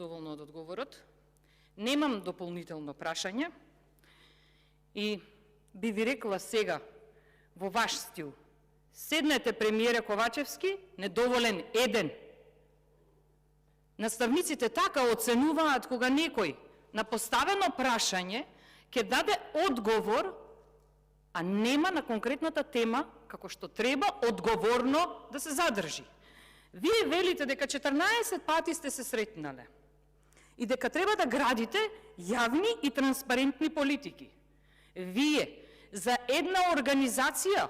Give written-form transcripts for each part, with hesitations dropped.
задоволна од одговорот. Немам дополнително прашање и би ви рекла сега во ваш стил. Седнете, премиере Ковачевски, недоволен еден. Наставниците така оценуваат кога некој на поставено прашање ќе даде одговор, а нема на конкретната тема, како што треба одговорно да се задржи. Вие велите дека 14 пати сте се сретнале и дека треба да градите јавни и транспарентни политики. Вие за една организација,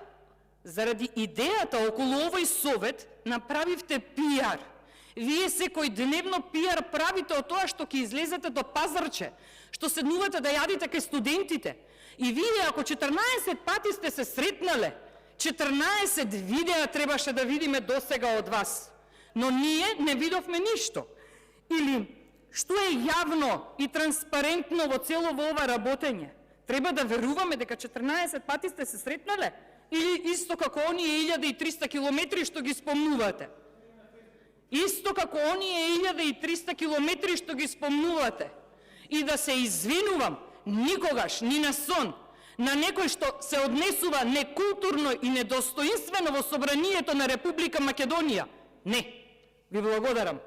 заради идејата околу овој совет, направивте пиар. Вие секој дневно пиар правите од тоа што ќе излезете до пазарче, што седнувате да јадите кај студентите. И вие, ако 14 пати сте се сретнале, 14 видеа требаше да видиме досега од вас. Но ние не видовме ништо. Или, што е јавно и транспарентно во цело во ова работење? Треба да веруваме дека 14 пати сте се сретнале? Или исто како оние 1300 километри што ги спомнувате? Исто како оние 1300 километри што ги спомнувате. И да се извинувам, никогаш, ни на сон, на некој што се однесува некултурно и недостоинствено во собранието на Република Македонија. Не. Ви благодарам.